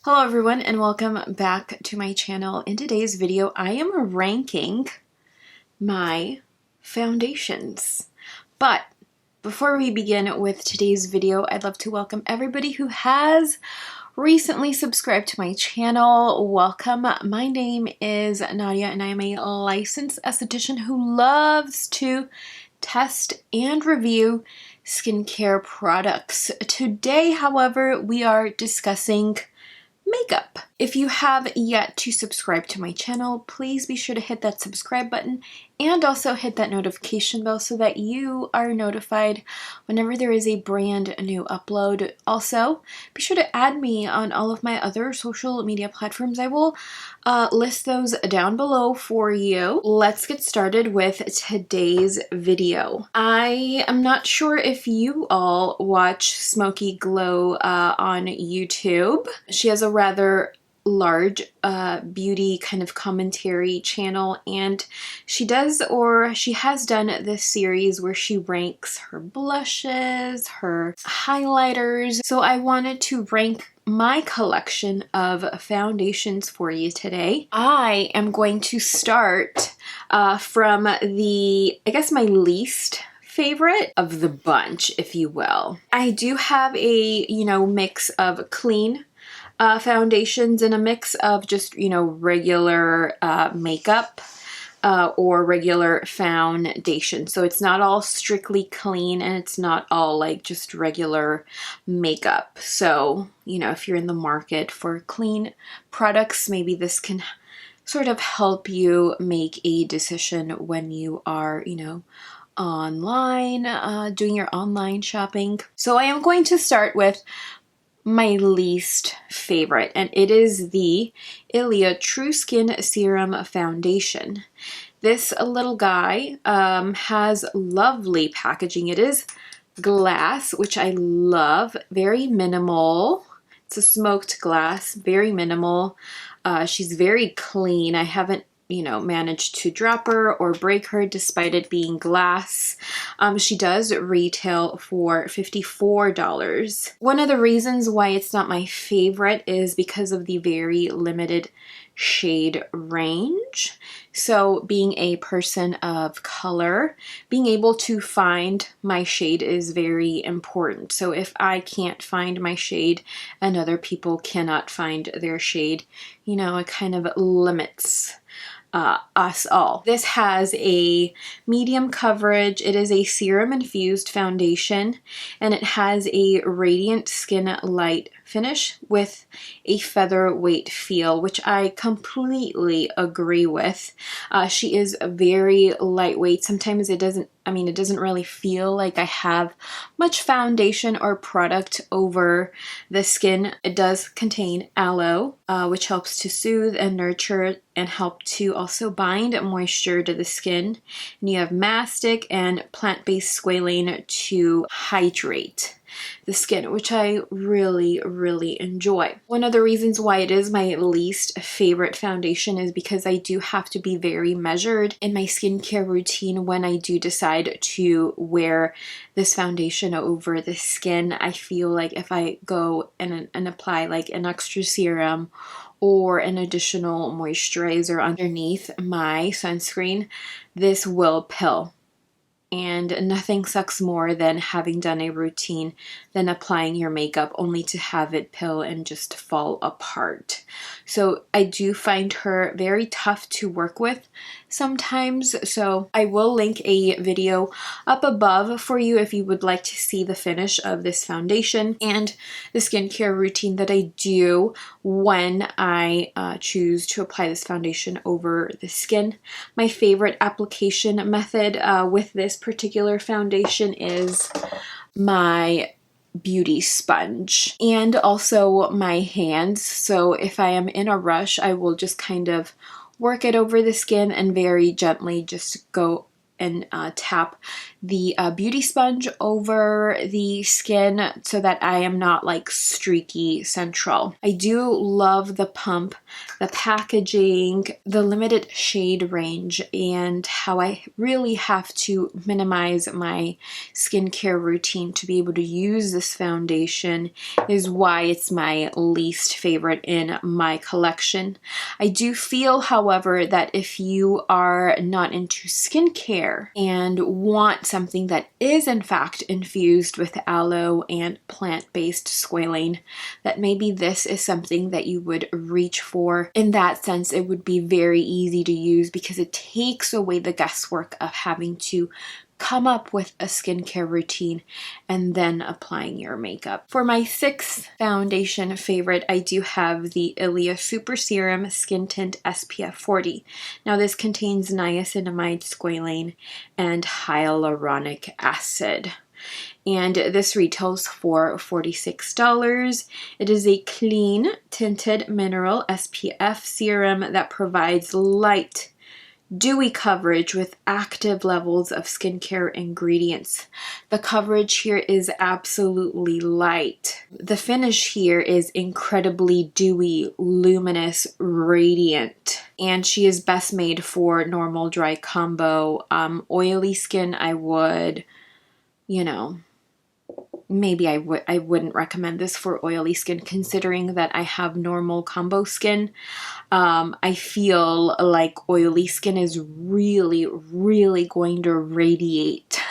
Hello everyone and welcome back to my channel. In today's video, I am ranking my foundations. But before we begin with today's video, I'd love to welcome everybody who has recently subscribed to my channel. Welcome. My name is Nadia and I am a licensed esthetician who loves to test and review skincare products. Today, however, we are discussing makeup. If you have yet to subscribe to my channel, please be sure to hit that subscribe button and also hit that notification bell so that you are notified whenever there is a brand new upload. Also, be sure to add me on all of my other social media platforms. I will list those down below for you. Let's get started with today's video. I am not sure if you all watch Smokey Glow on YouTube. She has a rather large beauty kind of commentary channel, and she has done this series where she ranks her blushes, her highlighters. So I wanted to rank my collection of foundations for you today. I am going to start from my least favorite of the bunch, if you will. I do have a, mix of clean foundations and a mix of just, regular makeup or regular foundation. So it's not all strictly clean and it's not all like just regular makeup. So, if you're in the market for clean products, maybe this can sort of help you make a decision when you are, online, doing your online shopping. So I am going to start with my least favorite, and it is the Ilia True Skin Serum Foundation. This little guy has lovely packaging. It is glass, which I love. Very minimal. It's a smoked glass, very minimal. She's very clean. I haven't managed to drop her or break her despite it being glass. She does retail for $54. One of the reasons why it's not my favorite is because of the very limited shade range. So being a person of color, being able to find my shade is very important. So if I can't find my shade and other people cannot find their shade, it kind of limits us all. This has a medium coverage. It is a serum infused foundation, and it has a radiant skin light finish with a featherweight feel, which I completely agree with. She is very lightweight. Sometimes it doesn't really feel like I have much foundation or product over the skin. It does contain aloe, which helps to soothe and nurture and help to also bind moisture to the skin. And you have mastic and plant-based squalane to hydrate the skin, which I really, really enjoy. One of the reasons why it is my least favorite foundation is because I do have to be very measured in my skincare routine when I do decide to wear this foundation over the skin. I feel like if I go and apply like an extra serum or an additional moisturizer underneath my sunscreen, this will pill. And nothing sucks more than having done a routine than applying your makeup only to have it pill and just fall apart. So I do find her very tough to work with sometimes. So I will link a video up above for you if you would like to see the finish of this foundation and the skincare routine that I do when I choose to apply this foundation over the skin. My favorite application method with this particular foundation is my beauty sponge and also my hands. So if I am in a rush, I will just kind of work it over the skin and very gently just go and tap the beauty sponge over the skin so that I am not like streaky central. I do love the pump, the packaging, the limited shade range, and how I really have to minimize my skincare routine to be able to use this foundation is why it's my least favorite in my collection. I do feel, however, that if you are not into skincare and want something that is in fact infused with aloe and plant-based squalane, that maybe this is something that you would reach for. In that sense, it would be very easy to use because it takes away the guesswork of having to come up with a skincare routine and then applying your makeup. For my sixth foundation favorite, I do have the Ilia Super Serum Skin Tint SPF 40. Now this contains niacinamide squalane and hyaluronic acid. And this retails for $46. It is a clean tinted mineral SPF serum that provides light, dewy coverage with active levels of skincare ingredients. The coverage here is absolutely light. The finish here is incredibly dewy, luminous, radiant. And she is best made for normal dry combo. Oily skin, I would, maybe I wouldn't recommend this for oily skin, considering that I have normal combo skin. I feel like oily skin is really, really going to radiate.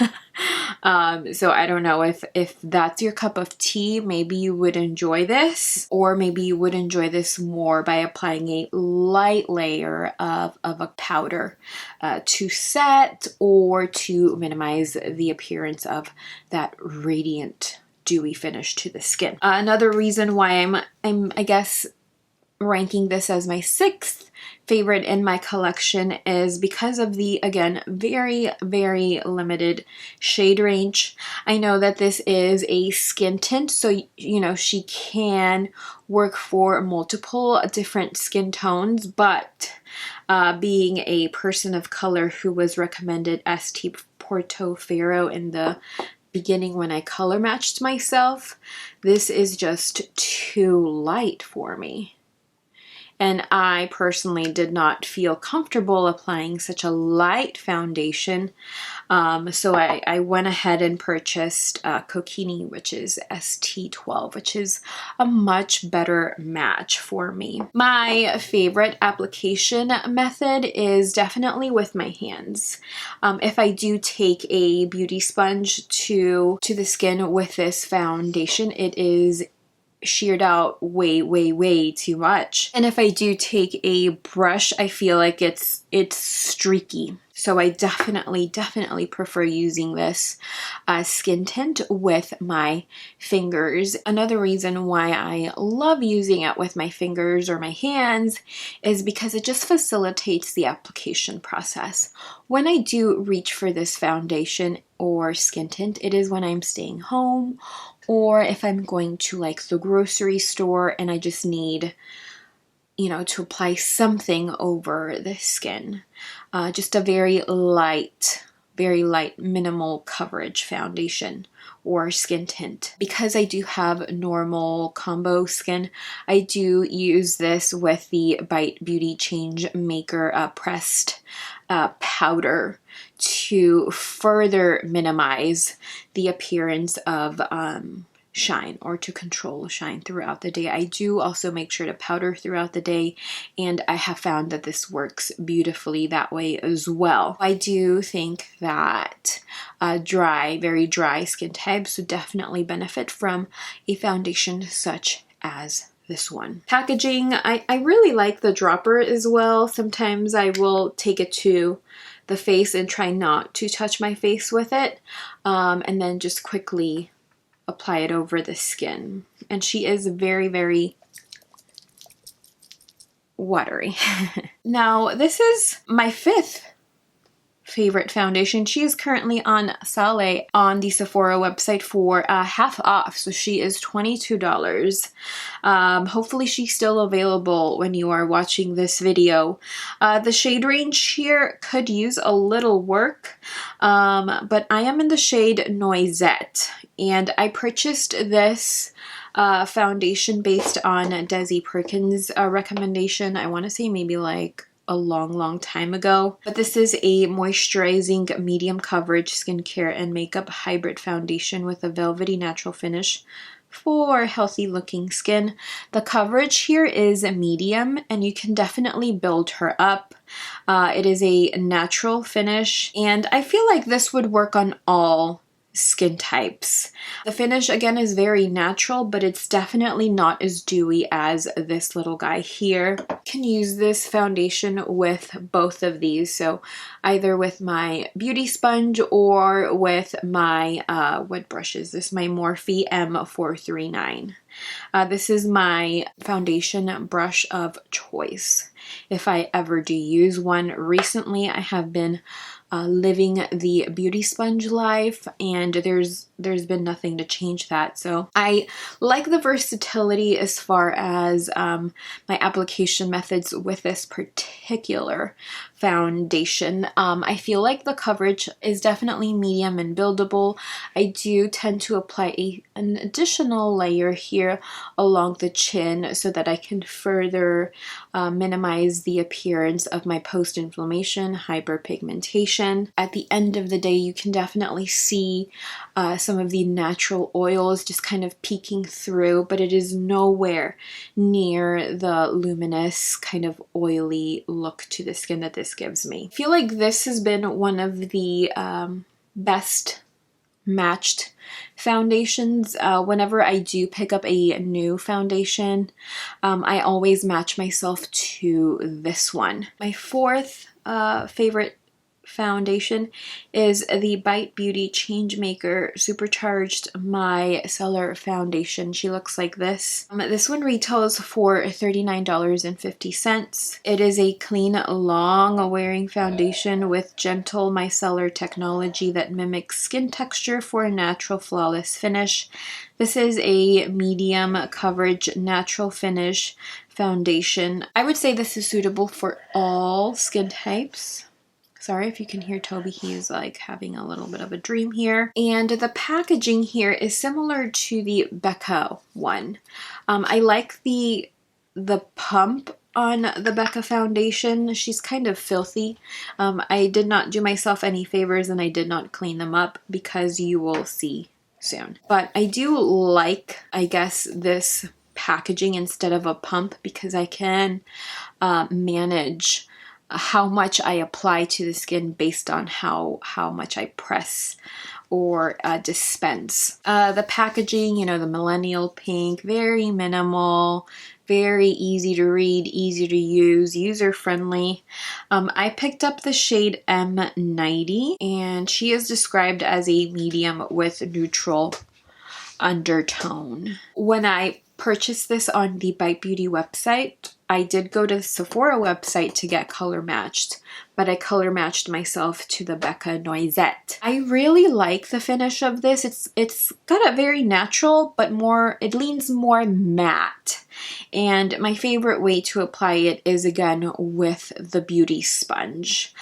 So I don't know if that's your cup of tea, maybe you would enjoy this, or maybe you would enjoy this more by applying a light layer of a powder to set or to minimize the appearance of that radiant, dewy finish to the skin. Another reason why I'm I guess ranking this as my sixth favorite in my collection is because of the, again, very, very limited shade range. I know that this is a skin tint, so she can work for multiple different skin tones, but being a person of color who was recommended ST Portofero in the beginning when I color matched myself, this is just too light for me. And I personally did not feel comfortable applying such a light foundation. So I went ahead and purchased Kokini, which is ST12, which is a much better match for me. My favorite application method is definitely with my hands. If I do take a beauty sponge to the skin with this foundation, it is sheared out way, way, way too much. And if I do take a brush, I feel like it's streaky. So I definitely prefer using this skin tint with my fingers. Another reason why I love using it with my fingers or my hands is because it just facilitates the application process. When I do reach for this foundation or skin tint, it is when I'm staying home or if I'm going to like the grocery store and I just need to apply something over the skin. Just a very light, minimal coverage foundation or skin tint. Because I do have normal combo skin, I do use this with the Bite Beauty Change Maker pressed powder to further minimize the appearance of shine or to control shine throughout the day. I do also make sure to powder throughout the day, and I have found that this works beautifully that way as well. I do think that very dry skin types would definitely benefit from a foundation such as this one. Packaging, I really like the dropper as well. Sometimes I will take it to the face and try not to touch my face with it, and then just quickly apply it over the skin. And she is very, very watery. Now, this is my fifth favorite foundation. She is currently on sale on the Sephora website for half off, so she is $22. Hopefully she's still available when you are watching this video. The shade range here could use a little work, but I am in the shade Noisette, and I purchased this foundation based on Desi Perkins' recommendation. I want to say maybe like a long time ago. But this is a moisturizing medium coverage skincare and makeup hybrid foundation with a velvety natural finish for healthy looking skin. The coverage here is medium, and you can definitely build her up. It is a natural finish, and I feel like this would work on all skin types. The finish again is very natural, but it's definitely not as dewy as this little guy here. I can use this foundation with both of these, so either with my beauty sponge or with my what brush is this? My Morphe M439. This is my foundation brush of choice if I ever do use one. Recently I have been living the beauty sponge life, and there's been nothing to change that. So I like the versatility as far as my application methods with this particular foundation. I feel like the coverage is definitely medium and buildable. I do tend to apply an additional layer here along the chin so that I can further minimize the appearance of my post-inflammation hyperpigmentation. At the end of the day, you can definitely see some of the natural oils just kind of peeking through, but it is nowhere near the luminous kind of oily look to the skin that this gives me. I feel like this has been one of the best matched foundations. Whenever I do pick up a new foundation, I always match myself to this one. My fourth favorite foundation is the Bite Beauty Changemaker Supercharged Micellar Foundation. She looks like this. This one retails for $39.50. It is a clean, long-wearing foundation with gentle micellar technology that mimics skin texture for a natural, flawless finish. This is a medium coverage, natural finish foundation. I would say this is suitable for all skin types. Sorry if you can hear Toby, he's like having a little bit of a dream here. And the packaging here is similar to the Becca one. I like the pump on the Becca foundation. She's kind of filthy. I did not do myself any favors and I did not clean them up because you will see soon. But I do like, I guess, this packaging instead of a pump because I can manage how much I apply to the skin based on how much I press or dispense. The packaging, you know, the millennial pink, very minimal, very easy to read, easy to use, user-friendly. I picked up the shade M90, and she is described as a medium with neutral undertone. When I purchased this on the Bite Beauty website, I did go to the Sephora website to get color matched, but I color matched myself to the Becca Noisette. I really like the finish of this. It's got a very natural, but it leans more matte. And my favorite way to apply it is again with the beauty sponge.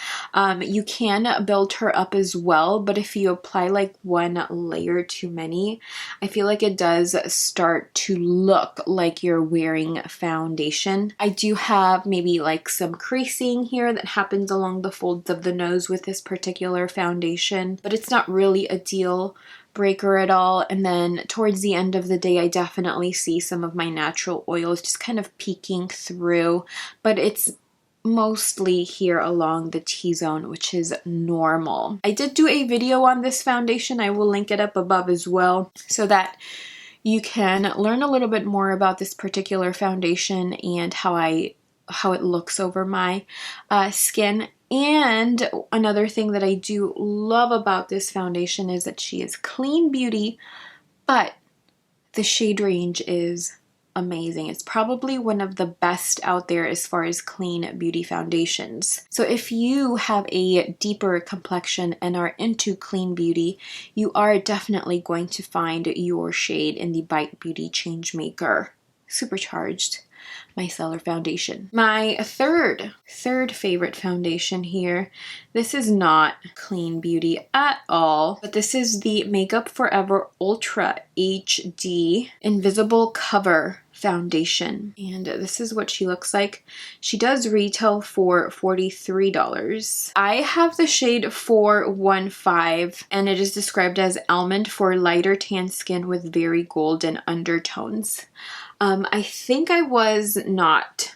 You can build her up as well, but if you apply like one layer too many, I feel like it does start to look like you're wearing foundation. I do have maybe like some creasing here that happens along the folds of the nose with this particular foundation, but it's not really a deal breaker at all. And then towards the end of the day, I definitely see some of my natural oils just kind of peeking through, but it's mostly here along the T-zone, which is normal. I did do a video on this foundation. I will link it up above as well so that you can learn a little bit more about this particular foundation and how it looks over my skin. And another thing that I do love about this foundation is that she is clean beauty, but the shade range is amazing. It's probably one of the best out there as far as clean beauty foundations. So if you have a deeper complexion and are into clean beauty, you are definitely going to find your shade in the Bite Beauty Changemaker Supercharged Micellar Foundation. My third favorite foundation here. This is not clean beauty at all, but this is the Makeup Forever Ultra HD Invisible Cover Foundation. And this is what she looks like. She does retail for $43. I have the shade 415, and it is described as almond for lighter tan skin with very golden undertones. I think I was not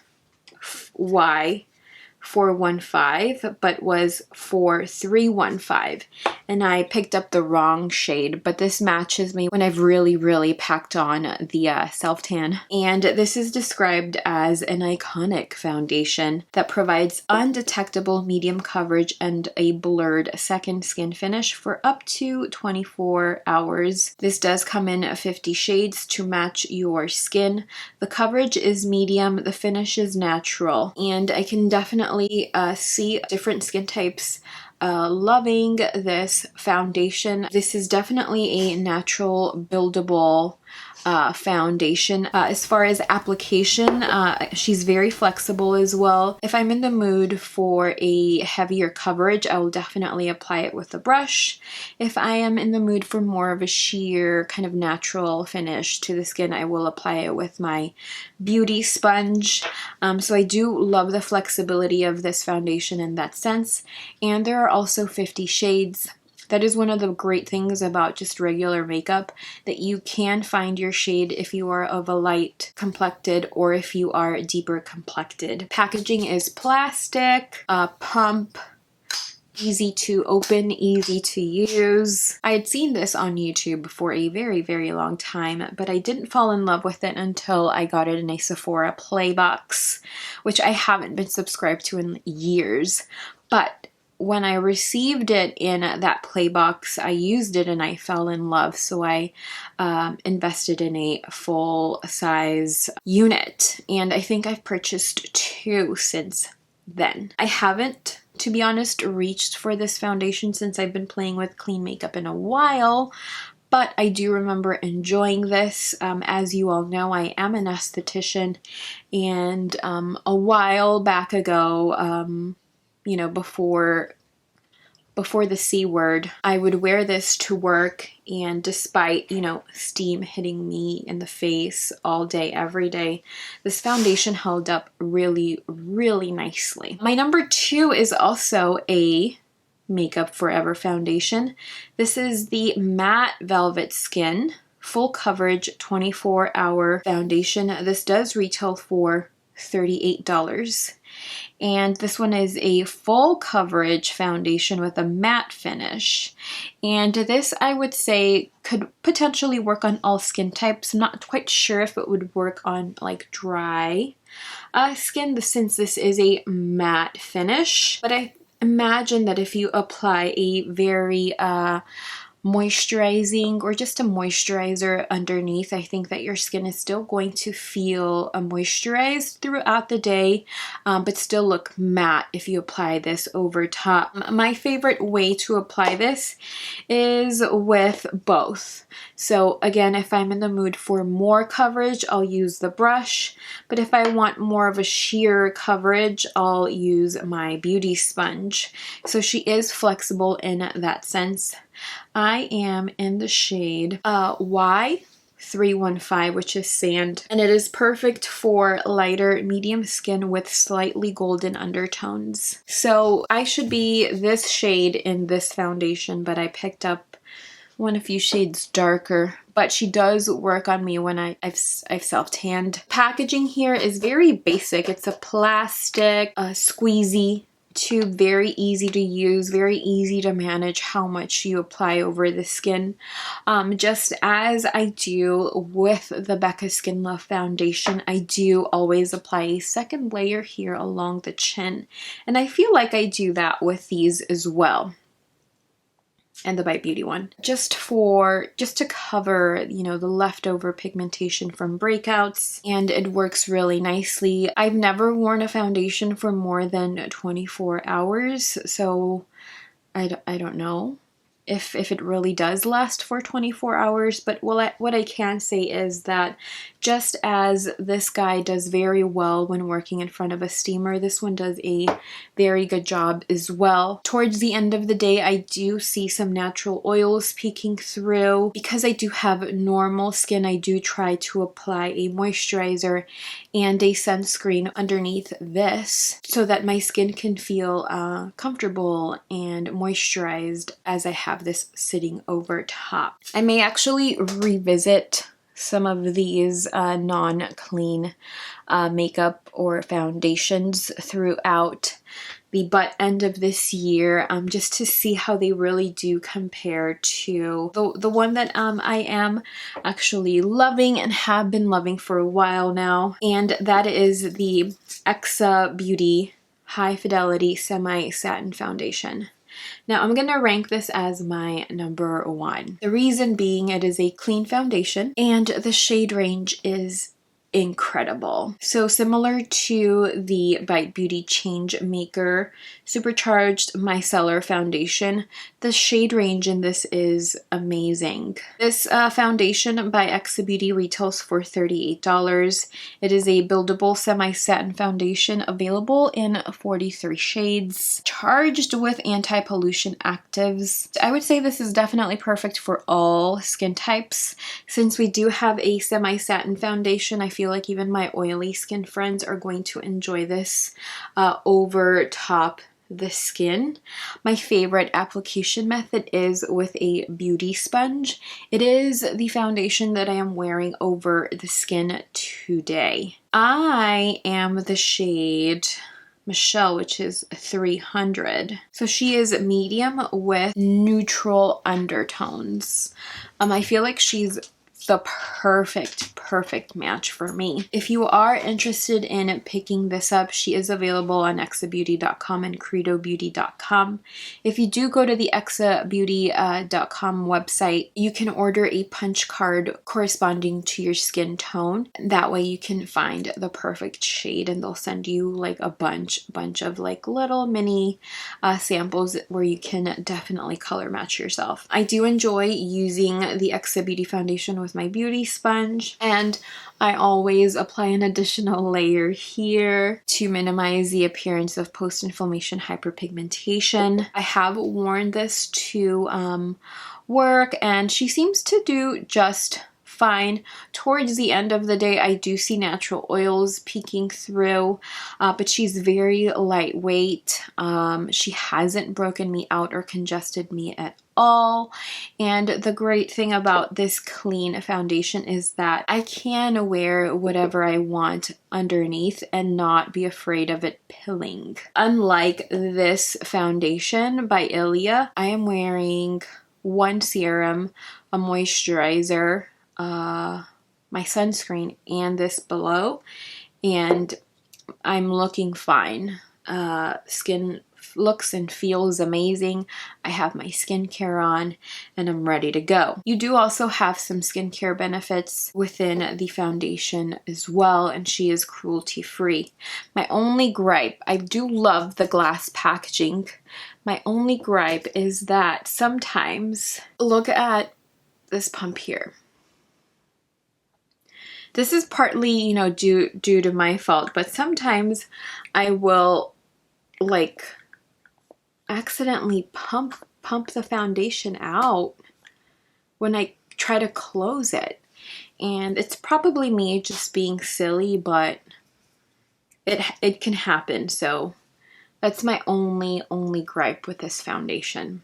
Y415, but was 4315, and I picked up the wrong shade, but this matches me when I've really packed on the self-tan. And this is described as an iconic foundation that provides undetectable medium coverage and a blurred second skin finish for up to 24 hours. This does come in 50 shades to match your skin. The coverage is medium, the finish is natural, and I can definitely see different skin types loving this foundation. This is definitely a natural buildable foundation. As far as application, she's very flexible as well. If I'm in the mood for a heavier coverage, I will definitely apply it with a brush. If I am in the mood for more of a sheer kind of natural finish to the skin, I will apply it with my beauty sponge. So I do love the flexibility of this foundation in that sense. And there are also 50 shades. That is one of the great things about just regular makeup, that you can find your shade if you are of a light complected or if you are deeper complected. Packaging is plastic, pump, easy to open, easy to use. I had seen this on YouTube for a very long time, but I didn't fall in love with it until I got it in a Sephora Play box, which I haven't been subscribed to in years. But when I received it in that play box, I used it and I fell in love. So I invested in a full size unit, and I think I've purchased 2 since then. I haven't, to be honest, reached for this foundation since I've been playing with clean makeup in a while, but I do remember enjoying this. As you all know, I am an esthetician, and a while back ago, you know, before the C word, I would wear this to work, and despite, you know, steam hitting me in the face all day, every day, this foundation held up really nicely. My number 2 is also a Makeup Forever foundation. This is the Matte Velvet Skin Full Coverage 24-Hour Foundation. This does retail for $38. And this one is a full coverage foundation with a matte finish. And this, I would say, could potentially work on all skin types. I'm not quite sure if it would work on like dry skin, since this is a matte finish. But I imagine that if you apply a very moisturizing or just a moisturizer underneath, I think that your skin is still going to feel moisturized throughout the day, but still look matte if you apply this over top. My favorite way to apply this is with both. So again, if I'm in the mood for more coverage, I'll use the brush, but if I want more of a sheer coverage, I'll use my beauty sponge. So she is flexible in that sense. I am in the shade Y315, which is Sand, and it is perfect for lighter medium skin with slightly golden undertones. So I should be this shade in this foundation, but I picked up one a few shades darker, but she does work on me when I've self-tanned. Packaging here is very basic. It's a plastic squeezy tube, very easy to use, very easy to manage how much you apply over the skin. Just as I do with the Becca Skin Love foundation, I do always apply a second layer here along the chin, and I feel like I do that with these as well. and the Bite Beauty one. Just to cover, you know, the leftover pigmentation from breakouts, and it works really nicely. I've never worn a foundation for more than 24 hours, so I don't know if it really does last for 24 hours, but what I can say is that just as this guy does very well when working in front of a steamer, this one does a very good job as well. Towards the end of the day, I do see some natural oils peeking through. Because I do have normal skin, I do try to apply a moisturizer and a sunscreen underneath this so that my skin can feel comfortable and moisturized as I have this sitting over top. I may actually revisit some of these non-clean makeup or foundations throughout the butt end of this year, just to see how they really do compare to the one that I am actually loving and have been loving for a while now, and that is the Exa Beauty High Fidelity Semi Satin Foundation. Now I'm gonna rank this as my number one. The reason being, it is a clean foundation and the shade range is incredible. So similar to the Bite Beauty Change Maker Supercharged Micellar Foundation, the shade range in this is amazing. This foundation by Exa Beauty retails for $38. It is a buildable semi-satin foundation available in 43 shades, charged with anti-pollution actives. I would say this is definitely perfect for all skin types. Since we do have a semi-satin foundation, I feel like even my oily skin friends are going to enjoy this over top the skin. My favorite application method is with a beauty sponge. It is the foundation that I am wearing over the skin today. I am the shade Michelle, which is 300. So she is medium with neutral undertones. I feel like she's the perfect match for me. If you are interested in picking this up, she is available on exabeauty.com and credobeauty.com. If you do go to the exabeauty.com website, you can order a punch card corresponding to your skin tone. That way you can find the perfect shade, and they'll send you like a bunch of like little mini samples where you can definitely color match yourself. I do enjoy using the Exa Beauty foundation with my beauty sponge, and I always apply an additional layer here to minimize the appearance of post-inflammation hyperpigmentation. I have worn this to work, and she seems to do just fine. Towards the end of the day, I do see natural oils peeking through, but she's very lightweight. She hasn't broken me out or congested me at all. And the great thing about this clean foundation is that I can wear whatever I want underneath and not be afraid of it pilling. Unlike this foundation by Ilia, I am wearing one serum, a moisturizer, my sunscreen, and this below, and I'm looking fine. Skin looks and feels amazing. I have my skincare on and I'm ready to go. You do also have some skincare benefits within the foundation as well, and she is cruelty free. My only gripe, I do love the glass packaging. My only gripe is that sometimes, look at this pump here. This is partly, you know, due to my fault, but sometimes I will like accidentally pump the foundation out when I try to close it. And it's probably me just being silly, but it can happen. So that's my only gripe with this foundation.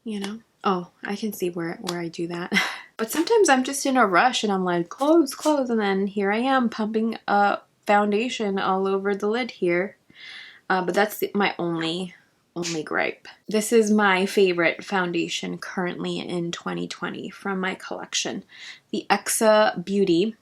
You know? Oh, I can see where I do that. But sometimes I'm just in a rush and I'm like, close, and then here I am pumping a foundation all over the lid here. But that's my only gripe. This is my favorite foundation currently in 2020 from my collection. The Exa Beauty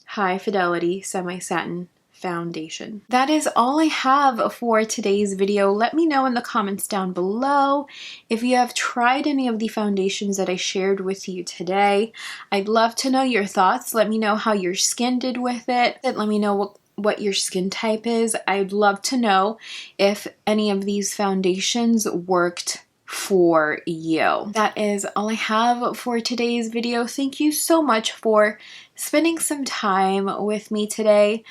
High Fidelity Semi Satin foundation. That is all I have for today's video. Let me know in the comments down below if you have tried any of the foundations that I shared with you today. I'd love to know your thoughts. Let me know how your skin did with it. Let me know what your skin type is. I'd love to know if any of these foundations worked for you. That is all I have for today's video. Thank you so much for spending some time with me today.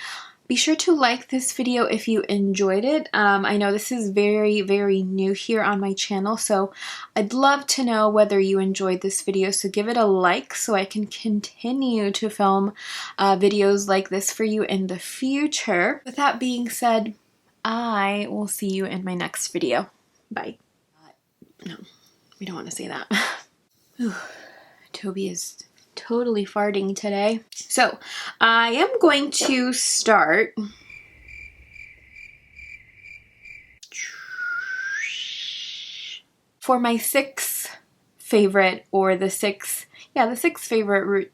Be sure to like this video if you enjoyed it. I know this is very, very new here on my channel, so I'd love to know whether you enjoyed this video, so give it a like so I can continue to film videos like this for you in the future. With that being said, I will see you in my next video. Bye. No, we don't want to say that. Ooh, Toby is totally farting today. So I am going to start for my sixth favorite, or the sixth favorite,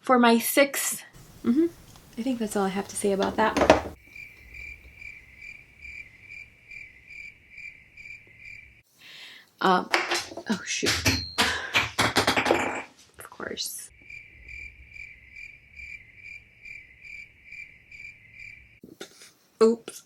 for my sixth, I think that's all I have to say about that. Oh shoot. Of course. Oops.